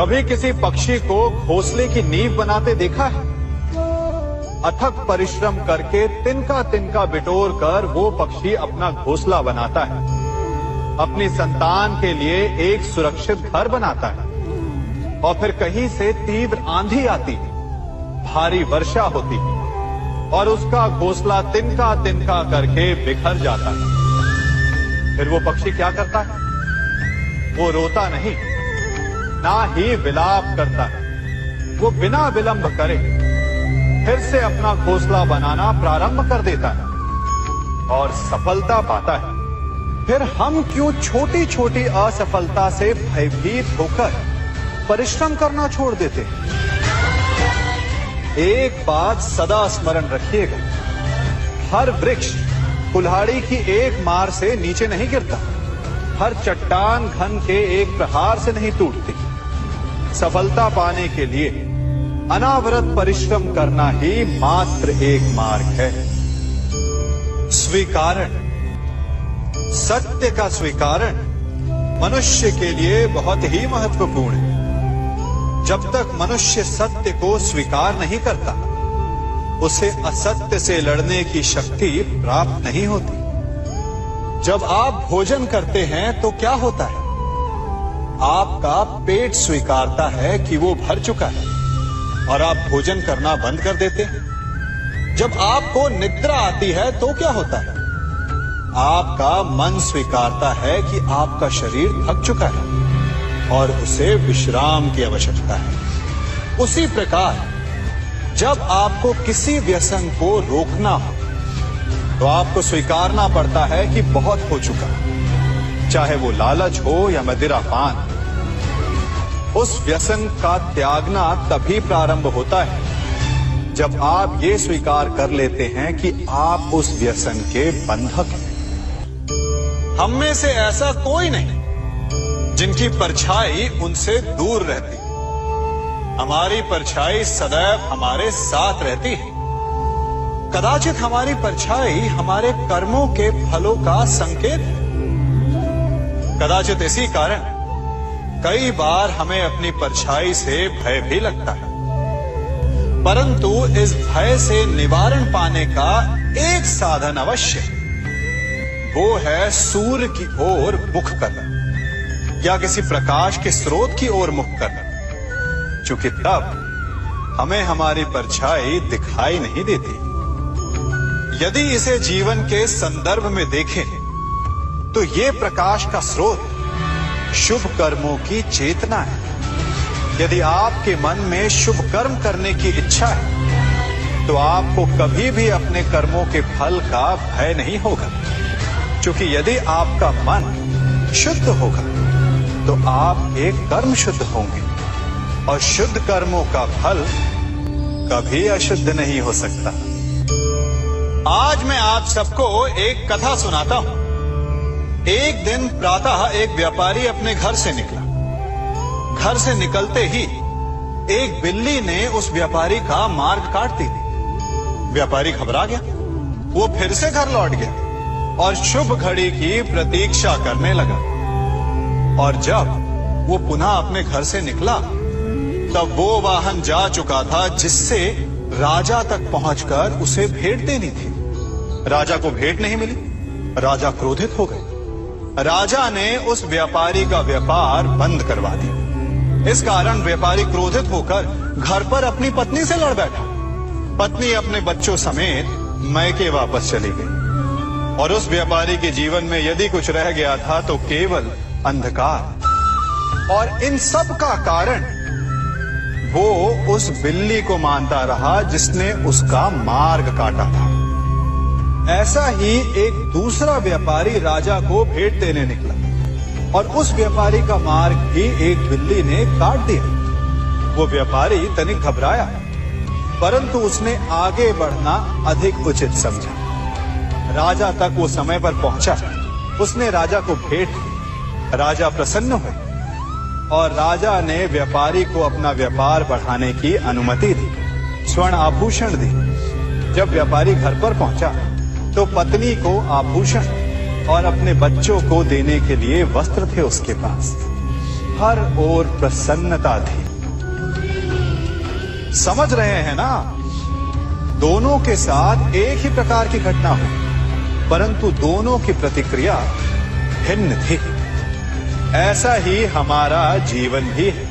कभी किसी पक्षी को घोंसले की नींव बनाते देखा है? अथक परिश्रम करके तिनका तिनका बिटोर कर वो पक्षी अपना घोंसला बनाता है, अपनी संतान के लिए एक सुरक्षित घर बनाता है। और फिर कहीं से तीव्र आंधी आती, भारी वर्षा होती और उसका घोंसला तिनका तिनका करके बिखर जाता है। फिर वो पक्षी क्या करता है? वो रोता नहीं, ना ही विलाप करता है। वो बिना विलंब करे फिर से अपना घोंसला बनाना प्रारंभ कर देता है और सफलता पाता है। फिर हम क्यों छोटी छोटी असफलता से भयभीत होकर परिश्रम करना छोड़ देते हैं? एक बात सदा स्मरण रखिएगा, हर वृक्ष कुल्हाड़ी की एक मार से नीचे नहीं गिरता, हर चट्टान घन के एक प्रहार से नहीं टूटती। सफलता पाने के लिए अनावरत परिश्रम करना ही मात्र एक मार्ग है। स्वीकारण, सत्य का स्वीकारण मनुष्य के लिए बहुत ही महत्वपूर्ण है। जब तक मनुष्य सत्य को स्वीकार नहीं करता, उसे असत्य से लड़ने की शक्ति प्राप्त नहीं होती। जब आप भोजन करते हैं तो क्या होता है? आपका पेट स्वीकारता है कि वो भर चुका है और आप भोजन करना बंद कर देते हैं। जब आपको निद्रा आती है तो क्या होता है? आपका मन स्वीकारता है कि आपका शरीर थक चुका है और उसे विश्राम की आवश्यकता है। उसी प्रकार जब आपको किसी व्यसन को रोकना हो तो आपको स्वीकारना पड़ता है कि बहुत हो चुका, चाहे वो लालच हो या मदिरापान। उस व्यसन का त्यागना तभी प्रारंभ होता है जब आप ये स्वीकार कर लेते हैं कि आप उस व्यसन के बंधक हैं। हम में से ऐसा कोई नहीं जिनकी परछाई उनसे दूर रहती। हमारी परछाई सदैव हमारे साथ रहती है। कदाचित हमारी परछाई हमारे कर्मों के फलों का संकेत है। कदाचित इसी कारण कई बार हमें अपनी परछाई से भय भी लगता है, परंतु इस भय से निवारण पाने का एक साधन अवश्य है। वो है सूर्य की ओर मुख करना या किसी प्रकाश के स्रोत की ओर मुख करना, क्योंकि तब हमें हमारी परछाई दिखाई नहीं देती। यदि इसे जीवन के संदर्भ में देखें तो ये प्रकाश का स्रोत शुभ कर्मों की चेतना है। यदि आपके मन में शुभ कर्म करने की इच्छा है तो आपको कभी भी अपने कर्मों के फल का भय नहीं होगा, क्योंकि यदि आपका मन शुद्ध होगा तो आपके कर्म शुद्ध होंगे और शुद्ध कर्मों का फल कभी अशुद्ध नहीं हो सकता। आज मैं आप सबको एक कथा सुनाता हूं। एक दिन प्रातः एक व्यापारी अपने घर से निकला। घर से निकलते ही एक बिल्ली ने उस व्यापारी का मार्ग काट दी। व्यापारी घबरा गया। वो फिर से घर लौट गया और शुभ घड़ी की प्रतीक्षा करने लगा। और जब वो पुनः अपने घर से निकला तब वो वाहन जा चुका था जिससे राजा तक पहुंचकर उसे भेंट देनी थी। राजा को भेंट नहीं मिली। राजा क्रोधित हो गए। राजा ने उस व्यापारी का व्यापार बंद करवा दिया। इस कारण व्यापारी क्रोधित होकर घर पर अपनी पत्नी से लड़ बैठा। पत्नी अपने बच्चों समेत मैके वापस चली गई और उस व्यापारी के जीवन में यदि कुछ रह गया था तो केवल अंधकार। और इन सब का कारण वो उस बिल्ली को मानता रहा जिसने उसका मार्ग काटा था। ऐसा ही एक दूसरा व्यापारी राजा को भेंट देने निकला और उस व्यापारी का मार्ग भी एक बिल्ली ने काट दिया। वो व्यापारी तनिक घबराया, परंतु उसने आगे बढ़ना अधिक उचित समझा। राजा तक वो समय पर पहुंचा। उसने राजा को भेंट दी। राजा प्रसन्न हुए और राजा ने व्यापारी को अपना व्यापार बढ़ाने की अनुमति दी, स्वर्ण आभूषण दी। जब व्यापारी घर पर पहुंचा तो पत्नी को आभूषण और अपने बच्चों को देने के लिए वस्त्र थे उसके पास। हर ओर प्रसन्नता थी। समझ रहे हैं ना, दोनों के साथ एक ही प्रकार की घटना हो, परंतु दोनों की प्रतिक्रिया भिन्न थी। ऐसा ही हमारा जीवन भी है।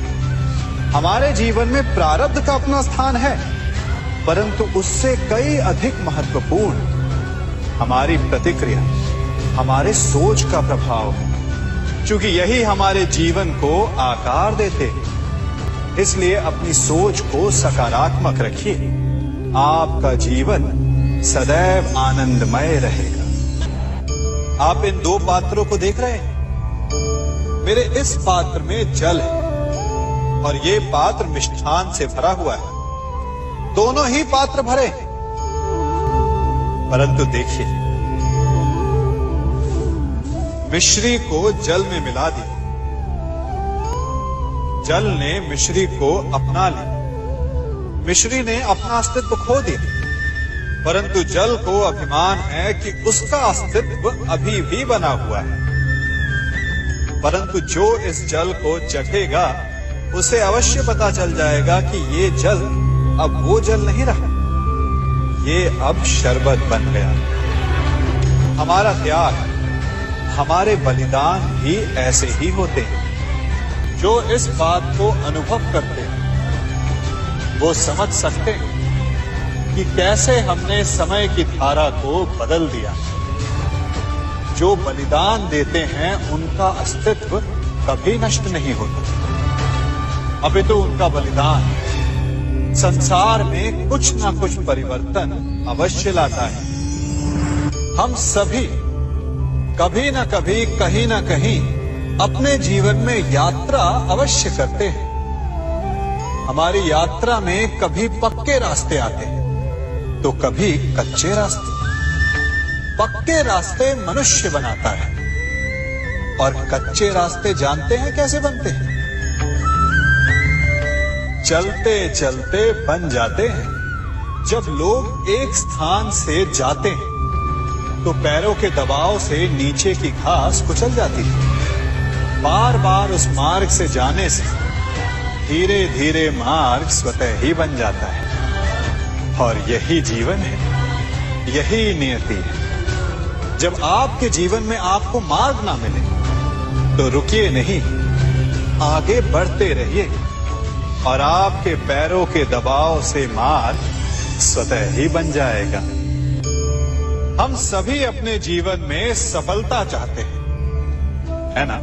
हमारे जीवन में प्रारब्ध का अपना स्थान है, परंतु उससे कई अधिक महत्वपूर्ण हमारी प्रतिक्रिया, हमारे सोच का प्रभाव है। क्योंकि यही हमारे जीवन को आकार देते हैं। इसलिए अपनी सोच को सकारात्मक रखिए। आपका जीवन सदैव आनंदमय रहेगा। आप इन दो पात्रों को देख रहे हैं। मेरे इस पात्र में जल है और ये पात्र मिष्ठान से भरा हुआ है। दोनों ही पात्र भरे हैं, परंतु देखिए, मिश्री को जल में मिला दिया, जल ने मिश्री को अपना लिया, मिश्री ने अपना अस्तित्व खो दिया। परंतु जल को अभिमान है कि उसका अस्तित्व अभी भी बना हुआ है। परंतु जो इस जल को चखेगा उसे अवश्य पता चल जाएगा कि ये जल अब वो जल नहीं रहा, ये अब शरबत बन गया। हमारा त्याग, हमारे बलिदान भी ऐसे ही होते हैं। जो इस बात को अनुभव करते हैं वो समझ सकते हैं कि कैसे हमने समय की धारा को बदल दिया। जो बलिदान देते हैं उनका अस्तित्व कभी नष्ट नहीं होता, अपितु उनका बलिदान संसार में कुछ ना कुछ परिवर्तन अवश्य लाता है। हम सभी कभी न कभी, कहीं न कहीं अपने जीवन में यात्रा अवश्य करते हैं। हमारी यात्रा में कभी पक्के रास्ते आते हैं तो कभी कच्चे रास्ते। पक्के रास्ते मनुष्य बनाता है और कच्चे रास्ते जानते हैं कैसे बनते हैं? चलते चलते बन जाते हैं। जब लोग एक स्थान से जाते हैं तो पैरों के दबाव से नीचे की घास कुचल जाती है। बार बार उस मार्ग से जाने से धीरे धीरे मार्ग स्वतः ही बन जाता है। और यही जीवन है, यही नियति है। जब आपके जीवन में आपको मार्ग ना मिले तो रुकिए नहीं, आगे बढ़ते रहिए और आपके पैरों के दबाव से मार्ग स्वतः ही बन जाएगा। हम सभी अपने जीवन में सफलता चाहते हैं, है ना?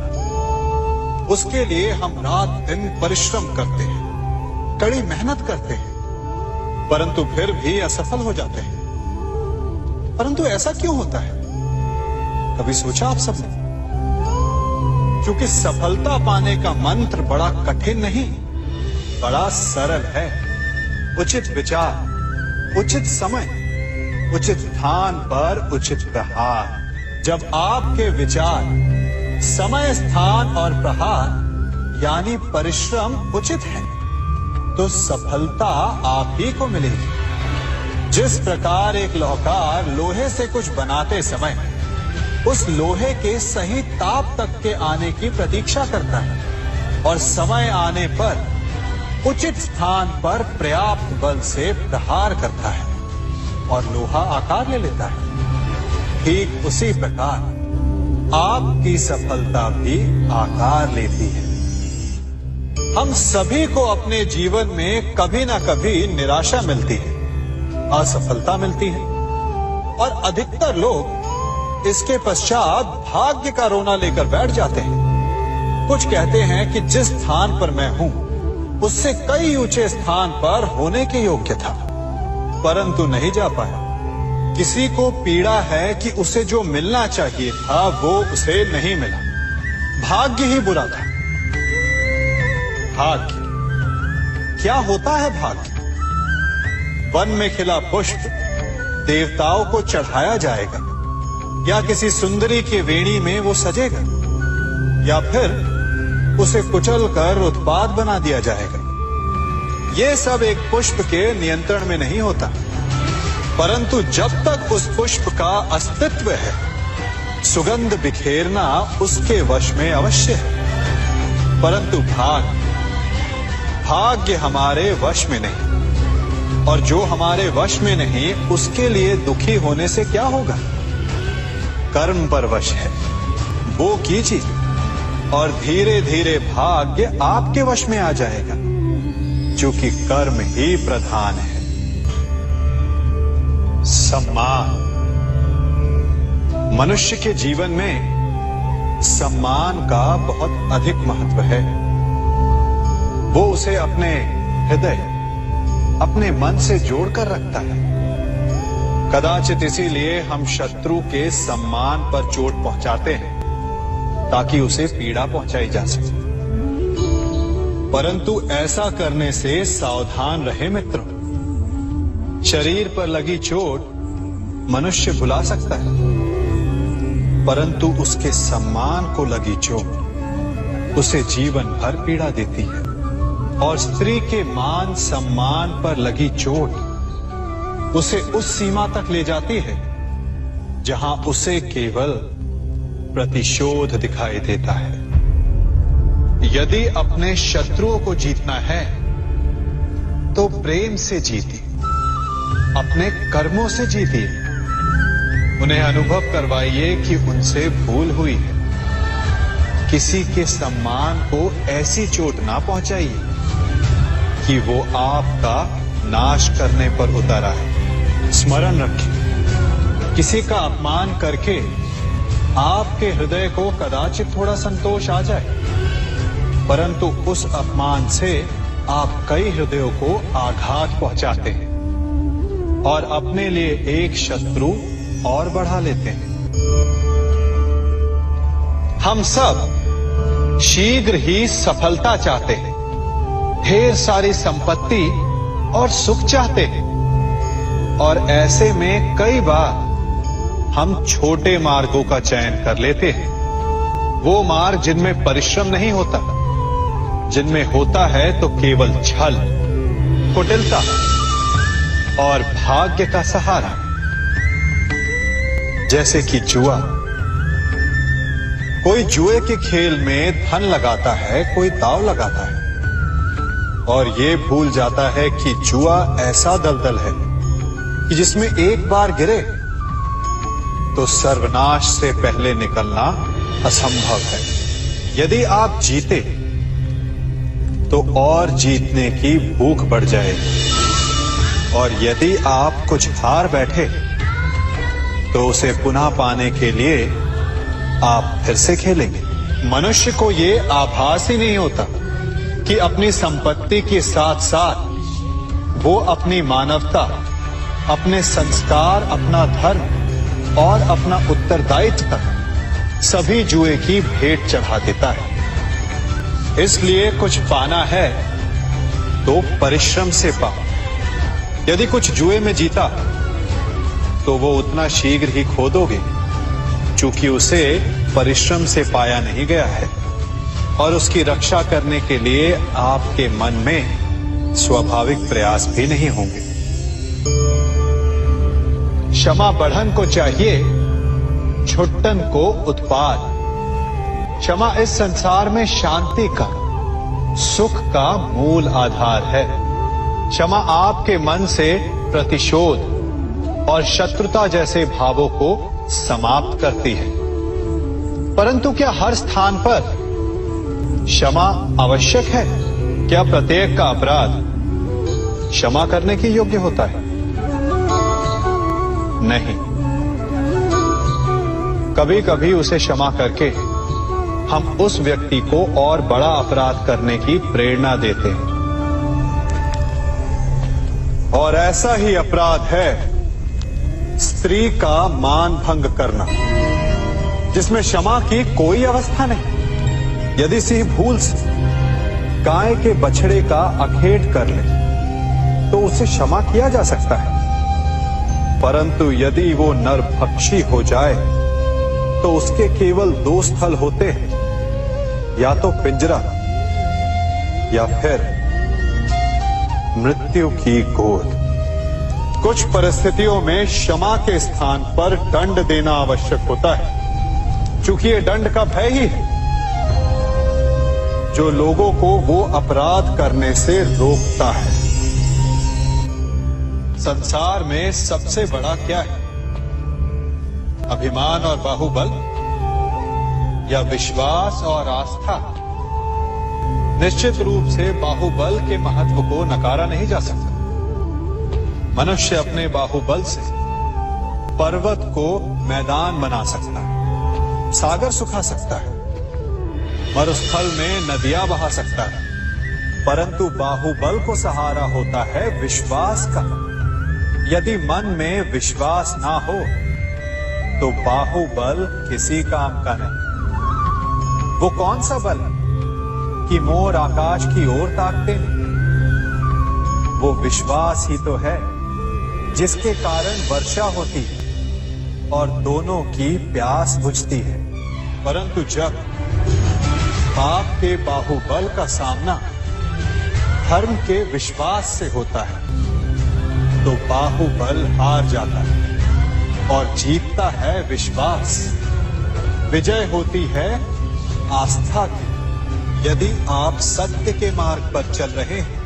उसके लिए हम रात दिन परिश्रम करते हैं, कड़ी मेहनत करते हैं, परंतु फिर भी असफल हो जाते हैं। परंतु ऐसा क्यों होता है? कभी सोचा आप सबने? क्योंकि सफलता पाने का मंत्र बड़ा कठिन नहीं, बड़ा सरल है। उचित विचार, उचित समय, उचित स्थान पर उचित प्रहार। जब आपके विचार, समय, स्थान और प्रहार यानी परिश्रम उचित है तो सफलता आप ही को मिलेगी। जिस प्रकार एक लोहार लोहे से कुछ बनाते समय उस लोहे के सही ताप तक के आने की प्रतीक्षा करता है और समय आने पर उचित स्थान पर पर्याप्त बल से प्रहार करता है और लोहा आकार ले लेता है, ठीक उसी प्रकार आपकी सफलता भी आकार लेती है। हम सभी को अपने जीवन में कभी ना कभी निराशा मिलती है, असफलता मिलती है और अधिकतर लोग इसके पश्चात भाग्य का रोना लेकर बैठ जाते हैं। कुछ कहते हैं कि जिस स्थान पर मैं हूं उससे कई ऊंचे स्थान पर होने के योग्य था, परंतु नहीं जा पाया। किसी को पीड़ा है कि उसे जो मिलना चाहिए था वो उसे नहीं मिला। भाग्य ही बुरा था। भाग्य क्या होता है? भाग्य वन में खिला पुष्प देवताओं को चढ़ाया जाएगा, या किसी सुंदरी की वेणी में वो सजेगा, या फिर उसे कुचलकर उत्पाद बना दिया जाएगा। ये सब एक पुष्प के नियंत्रण में नहीं होता, परंतु जब तक उस पुष्प का अस्तित्व है सुगंध बिखेरना उसके वश में अवश्य है। परंतु भाग्य हमारे वश में नहीं, और जो हमारे वश में नहीं उसके लिए दुखी होने से क्या होगा। कर्म पर वश है, वो कीजिए और धीरे धीरे भाग्य आपके वश में आ जाएगा, क्योंकि कर्म ही प्रधान है। सम्मान। मनुष्य के जीवन में सम्मान का बहुत अधिक महत्व है। वो उसे अपने हृदय, अपने मन से जोड़कर रखता है। कदाचित इसीलिए हम शत्रु के सम्मान पर चोट पहुंचाते हैं, ताकि उसे पीड़ा पहुंचाई जा सके। परंतु ऐसा करने से सावधान रहे मित्रों। शरीर पर लगी चोट मनुष्य भुला सकता है, परंतु उसके सम्मान को लगी चोट उसे जीवन भर पीड़ा देती है। और स्त्री के मान सम्मान पर लगी चोट उसे उस सीमा तक ले जाती है जहां उसे केवल प्रतिशोध दिखाई देता है। यदि अपने शत्रुओं को जीतना है तो प्रेम से जीतिए, अपने कर्मों से जीतिए। उन्हें अनुभव करवाइए कि उनसे भूल हुई है। किसी के सम्मान को ऐसी चोट ना पहुंचाइए कि वो आपका नाश करने पर उतर आए। स्मरण रखिए, किसी का अपमान करके आपके हृदय को कदाचित थोड़ा संतोष आ जाए, परंतु उस अपमान से आप कई हृदयों को आघात पहुंचाते हैं और अपने लिए एक शत्रु और बढ़ा लेते हैं। हम सब शीघ्र ही सफलता चाहते हैं, ढेर सारी संपत्ति और सुख चाहते हैं, और ऐसे में कई बार हम छोटे मार्गों का चयन कर लेते हैं। वो मार्ग जिनमें परिश्रम नहीं होता, जिनमें होता है तो केवल छल, कुटिलता और भाग्य का सहारा। जैसे कि जुआ। कोई जुए के खेल में धन लगाता है, कोई दांव लगाता है, और ये भूल जाता है कि जुआ ऐसा दलदल है कि जिसमें एक बार गिरे तो सर्वनाश से पहले निकलना असंभव है। यदि आप जीते तो और जीतने की भूख बढ़ जाएगी, और यदि आप कुछ हार बैठे तो उसे पुनः पाने के लिए आप फिर से खेलेंगे। मनुष्य को ये आभास ही नहीं होता कि अपनी संपत्ति के साथ साथ वो अपनी मानवता, अपने संस्कार, अपना धर्म और अपना उत्तरदायित्व तक सभी जुए की भेंट चढ़ा देता है। इसलिए कुछ पाना है तो परिश्रम से पाओ। यदि कुछ जुए में जीता तो वो उतना शीघ्र ही खो दोगे, चूंकि उसे परिश्रम से पाया नहीं गया है, और उसकी रक्षा करने के लिए आपके मन में स्वाभाविक प्रयास भी नहीं होंगे। क्षमा बढ़न को चाहिए, छुट्टन को उत्पाद। क्षमा इस संसार में शांति का, सुख का मूल आधार है। क्षमा आपके मन से प्रतिशोध और शत्रुता जैसे भावों को समाप्त करती है। परंतु क्या हर स्थान पर क्षमा आवश्यक है? क्या प्रत्येक का अपराध क्षमा करने के योग्य होता है? नहीं। कभी कभी उसे क्षमा करके हम उस व्यक्ति को और बड़ा अपराध करने की प्रेरणा देते हैं, और ऐसा ही अपराध है स्त्री का मान भंग करना, जिसमें क्षमा की कोई अवस्था नहीं। यदि सिंह भूल से गाय के बछड़े का अखेट कर ले तो उसे क्षमा किया जा सकता है, परंतु यदि वो नरभक्षी हो जाए तो उसके केवल दो स्थल होते हैं, या तो पिंजरा या फिर मृत्यु की गोद। कुछ परिस्थितियों में क्षमा के स्थान पर दंड देना आवश्यक होता है, क्योंकि ये दंड का भय ही है। जो लोगों को वो अपराध करने से रोकता है। संसार में सबसे बड़ा क्या है? अभिमान और बाहुबल या विश्वास और आस्था? निश्चित रूप से बाहुबल के महत्व को नकारा नहीं जा सकता। मनुष्य अपने बाहुबल से पर्वत को मैदान बना सकता है, सागर सुखा सकता है, मरुस्थल में नदियां बहा सकता है, परंतु बाहुबल को सहारा होता है विश्वास का। यदि मन में विश्वास ना हो तो बाहुबल किसी काम का नहीं। वो कौन सा बल है कि मोर आकाश की ओर ताकते हैं? वो विश्वास ही तो है जिसके कारण वर्षा होती है और दोनों की प्यास बुझती है। परंतु जब पाप के बाहुबल का सामना धर्म के विश्वास से होता है तो बाहुबल हार जाता है और जीतता है विश्वास। विजय होती है आस्था की। यदि आप सत्य के मार्ग पर चल रहे हैं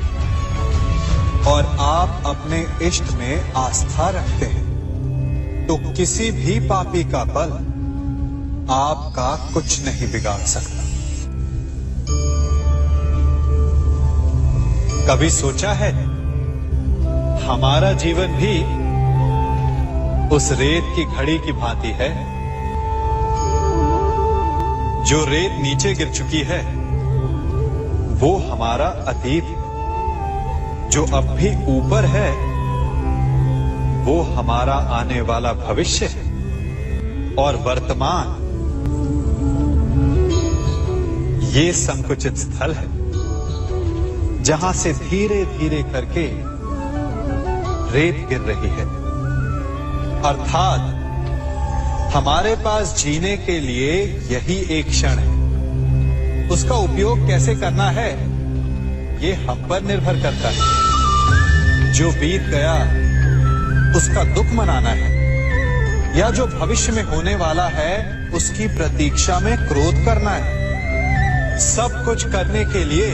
और आप अपने इष्ट में आस्था रखते हैं तो किसी भी पापी का बल आपका कुछ नहीं बिगाड़ सकता। कभी सोचा है हमारा जीवन भी उस रेत की घड़ी की भांति है? जो रेत नीचे गिर चुकी है वो हमारा अतीत है, जो अब भी ऊपर है वो हमारा आने वाला भविष्य है, और वर्तमान ये संकुचित स्थल है जहां से धीरे धीरे करके रेत गिर रही है। अर्थात हमारे पास जीने के लिए यही एक क्षण है। उसका उपयोग कैसे करना है ये हम पर निर्भर करता है। जो बीत गया उसका दुख मनाना है या जो भविष्य में होने वाला है उसकी प्रतीक्षा में क्रोध करना है। सब कुछ करने के लिए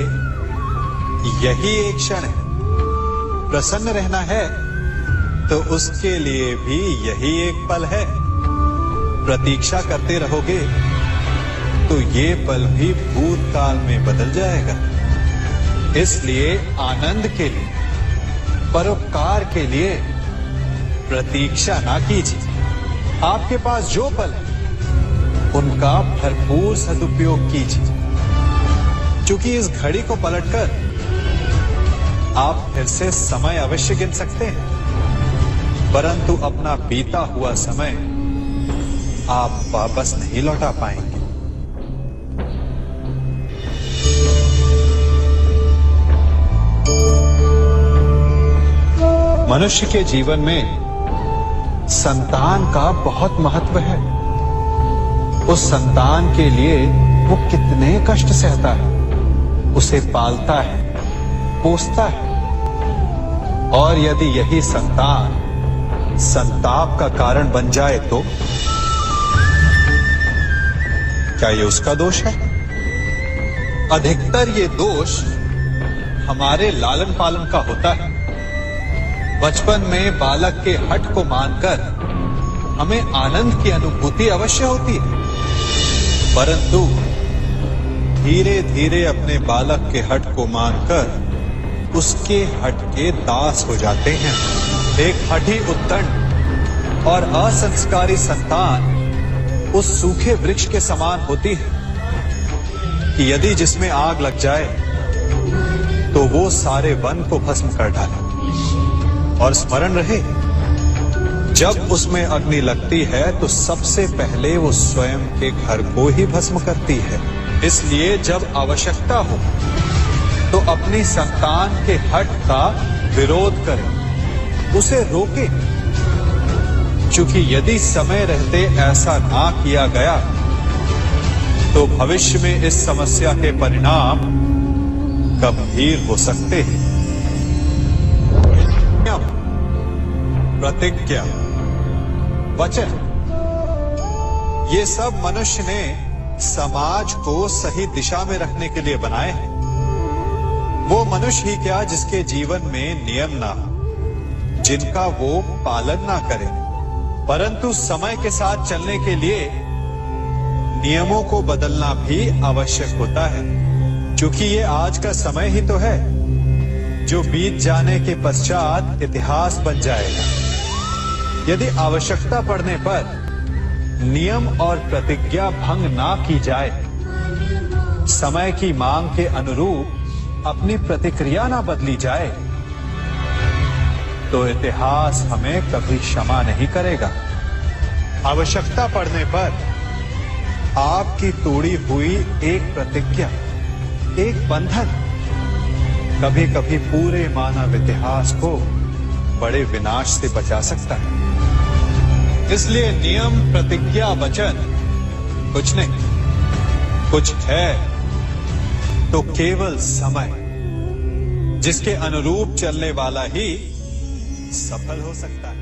यही एक क्षण है। प्रसन्न रहना है तो उसके लिए भी यही एक पल है। प्रतीक्षा करते रहोगे तो ये पल भी भूतकाल में बदल जाएगा। इसलिए आनंद के लिए, परोपकार के लिए प्रतीक्षा ना कीजिए। आपके पास जो पल है उनका भरपूर सदुपयोग कीजिए, क्योंकि इस घड़ी को पलटकर आप फिर से समय अवश्य गिन सकते हैं, परंतु अपना बीता हुआ समय आप वापस नहीं लौटा पाएंगे। मनुष्य के जीवन में संतान का बहुत महत्व है। उस संतान के लिए वो कितने कष्ट सहता है, उसे पालता है, पोसता है, और यदि यही संतान संताप का कारण बन जाए तो क्या ये उसका दोष है? अधिकतर ये दोष हमारे लालन पालन का होता है। बचपन में बालक के हठ को मानकर हमें आनंद की अनुभूति अवश्य होती है, परंतु धीरे धीरे अपने बालक के हठ को मानकर उसके हठ के दास हो जाते हैं। एक हठी उद्दंड और असंस्कारी संतान उस सूखे वृक्ष के समान होती है कि यदि जिसमें आग लग जाए तो वो सारे वन को भस्म कर डाले। और स्मरण रहे, जब उसमें अग्नि लगती है तो सबसे पहले वो स्वयं के घर को ही भस्म करती है। इसलिए जब आवश्यकता हो तो अपनी संतान के हठ का विरोध करें, उसे रोके, क्योंकि यदि समय रहते ऐसा ना किया गया तो भविष्य में इस समस्या के परिणाम गंभीर हो सकते हैं। प्रतिज्ञा, वचन, ये सब मनुष्य ने समाज को सही दिशा में रखने के लिए बनाए हैं। वो मनुष्य ही क्या जिसके जीवन में नियम ना हो, जिनका वो पालन ना करे, परंतु समय के साथ चलने के लिए नियमों को बदलना भी आवश्यक होता है, क्योंकि ये आज का समय ही तो है जो बीत जाने के पश्चात इतिहास बन जाएगा। यदि आवश्यकता पड़ने पर नियम और प्रतिज्ञा भंग ना की जाए, समय की मांग के अनुरूप अपनी प्रतिक्रिया ना बदली जाए, तो इतिहास हमें कभी क्षमा नहीं करेगा। आवश्यकता पड़ने पर आपकी तोड़ी हुई एक प्रतिज्ञा, एक बंधन कभी कभी पूरे मानव इतिहास को बड़े विनाश से बचा सकता है। इसलिए नियम, प्रतिज्ञा, वचन कुछ नहीं, कुछ है तो केवल समय, जिसके अनुरूप चलने वाला ही सफल हो सकता है।